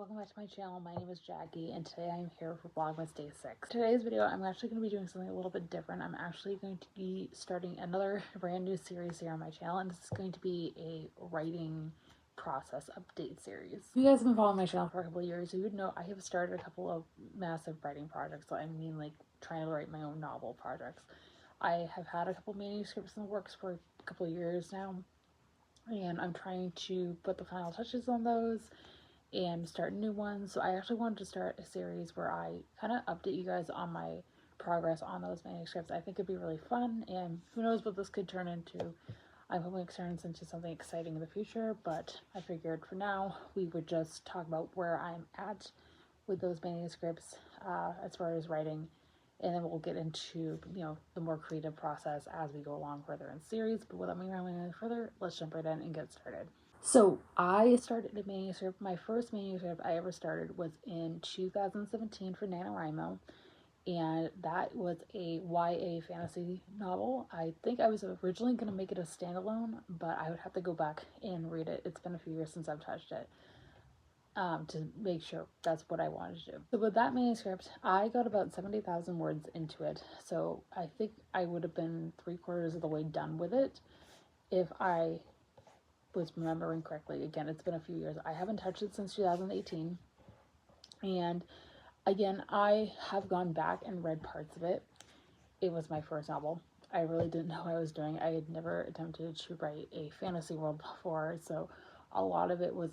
welcome back to my channel. My name is Jackie and today I'm here for Vlogmas Day 6. Today's video I'm actually going to be doing something a little bit different. I'm actually going to be starting another brand new series here on my channel, and this is going to be a writing process update series. If you guys have been following my channel for a couple of years, you would know I have started a couple of massive writing projects. So I mean like trying to write my own novel projects. I have had a couple manuscripts in the works for a couple of years now, and I'm trying to put the final touches on those and start new ones. So I actually wanted to start a series where I kind of update you guys on my progress on those manuscripts. I think it'd be really fun, and who knows what this could turn into. I'm hoping it turns into something exciting in the future, but I figured for now we would just talk about where I'm at with those manuscripts as far as writing, and then we'll get into the more creative process as we go along further in the series. But without me rambling any further, let's jump right in and get started. So I started a manuscript. My first manuscript I ever started was in 2017 for NaNoWriMo, and that was a YA fantasy novel. I think I was originally going to make it a standalone, but I would have to go back and read it. It's been a few years since I've touched it to make sure that's what I wanted to do. So with that manuscript, I got about 70,000 words into it. So I think I would have been 3/4 of the way done with it if I was remembering correctly. Again, it's been a few years. I haven't touched it since 2018, and again, I have gone back and read parts of it. It was my first novel. I really didn't know what I was doing. I had never attempted to write a fantasy world before, so a lot of it was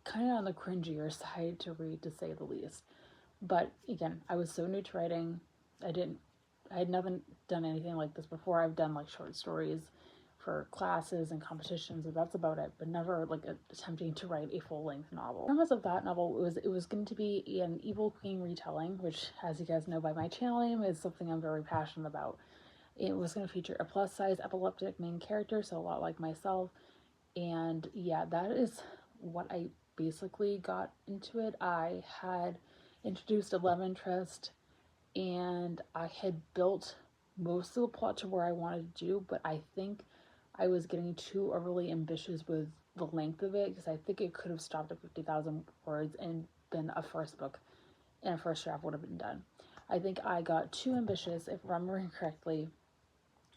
kind of on the cringier side to read, to say the least. But again, I was so new to writing. I had never done anything like this before. I've done like short stories for classes and competitions, and that's about it, but never like attempting to write a full-length novel. The premise of that novel it was going to be an Evil Queen retelling, which, as you guys know by my channel name, is something I'm very passionate about. It was going to feature a plus-size epileptic main character, so a lot like myself, and yeah, that is what I basically got into it. I had introduced a love interest, and I had built most of the plot to where I wanted to do, but I think I was getting too overly ambitious with the length of it, because I think it could have stopped at 50,000 words and been a first book, and a first draft would have been done. I think I got too ambitious, if I'm remembering correctly,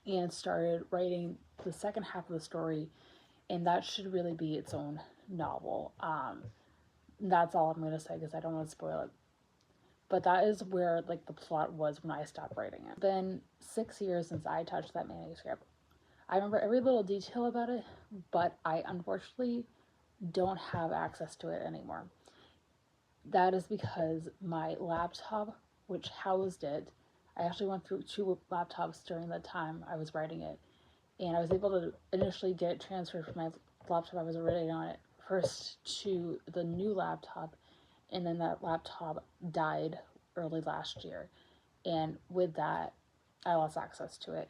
and started writing the second half of the story, and that should really be its own novel. That's all I'm going to say, because I don't want to spoil it. But that is where like the plot was when I stopped writing it. It's been 6 years since I touched that manuscript. I remember every little detail about it, but I unfortunately don't have access to it anymore. That is because my laptop, which housed it, I actually went through 2 laptops during the time I was writing it, and I was able to initially get it transferred from my laptop I was already on it first to the new laptop, and then that laptop died early last year, and with that I lost access to it,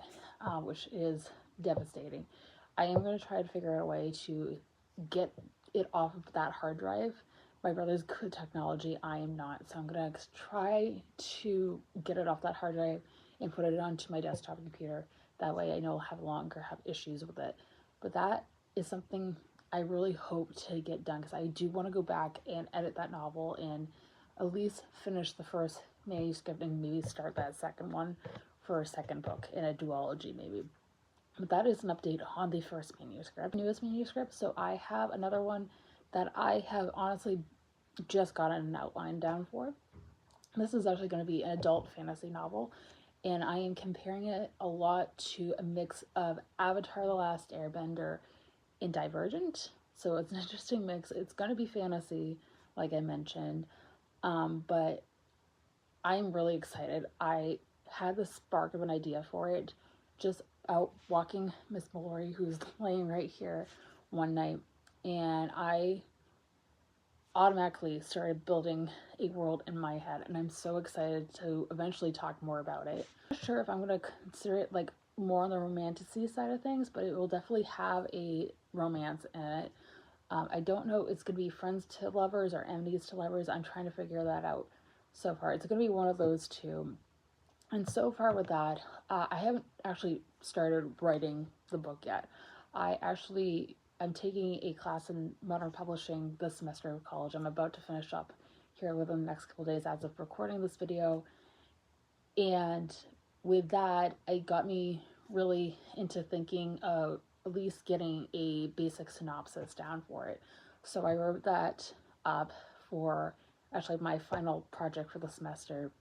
which is devastating. I am going to try to figure out a way to get it off of that hard drive. My brother's good technology, I am not, so I'm going to try to get it off that hard drive and put it onto my desktop computer. That way I know I'll have issues with it. But that is something I really hope to get done, because I do want to go back and edit that novel and at least finish the first manuscript and maybe start that second one for a second book in a duology maybe. But that is an update on the first manuscript, newest manuscript. So I have another one that I have honestly just gotten an outline down for. This is actually going to be an adult fantasy novel, and I am comparing it a lot to a mix of Avatar: The Last Airbender and Divergent. So it's an interesting mix. It's going to be fantasy, like I mentioned, but I'm really excited. I had the spark of an idea for it just out walking Miss Mallory, who's laying right here, one night, and I automatically started building a world in my head, and I'm so excited to eventually talk more about it. I'm not sure if I'm going to consider it like more on the romantic-y side of things, but it will definitely have a romance in it. I don't know, it's going to be friends to lovers or enemies to lovers. I'm trying to figure that out so far. It's going to be one of those two. And so far with that, I haven't actually started writing the book yet. I'm taking a class in modern publishing this semester of college. I'm about to finish up here within the next couple days as of recording this video. And with that, it got me really into thinking of at least getting a basic synopsis down for it. So I wrote that up for actually my final project for the semester,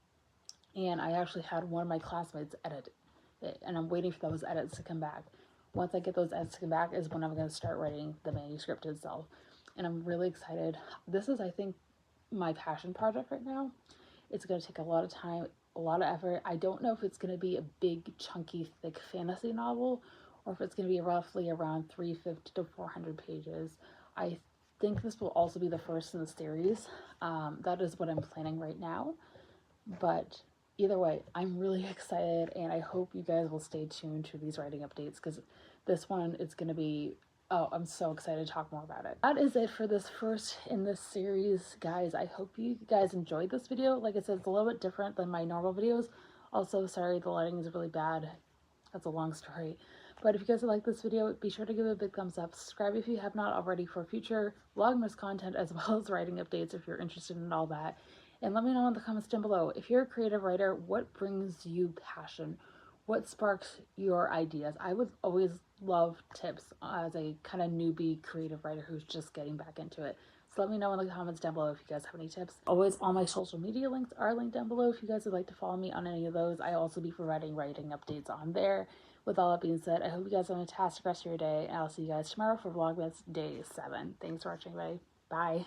and I actually had one of my classmates edit it, and I'm waiting for those edits to come back. Once I get those edits to come back is when I'm going to start writing the manuscript itself, and I'm really excited. This is, I think, my passion project right now. It's going to take a lot of time, a lot of effort. I don't know if it's going to be a big, chunky, thick fantasy novel, or if it's going to be roughly around 350 to 400 pages. I think this will also be the first in the series. That is what I'm planning right now. But either way, I'm really excited, and I hope you guys will stay tuned to these writing updates, because this one is going to be, oh, I'm so excited to talk more about it. That is it for this first in this series, guys. I hope you guys enjoyed this video. Like I said, it's a little bit different than my normal videos. Also, sorry, the lighting is really bad. That's a long story. But if you guys like this video, be sure to give it a big thumbs up. Subscribe if you have not already for future Vlogmas content, as well as writing updates if you're interested in all that. And let me know in the comments down below, if you're a creative writer, what brings you passion? What sparks your ideas? I would always love tips as a kind of newbie creative writer who's just getting back into it. So let me know in the comments down below if you guys have any tips. Always, all my social media links are linked down below if you guys would like to follow me on any of those. I also be providing writing updates on there. With all that being said, I hope you guys have a fantastic rest of your day, and I'll see you guys tomorrow for Vlogmas Day 7. Thanks for watching, everybody. Bye.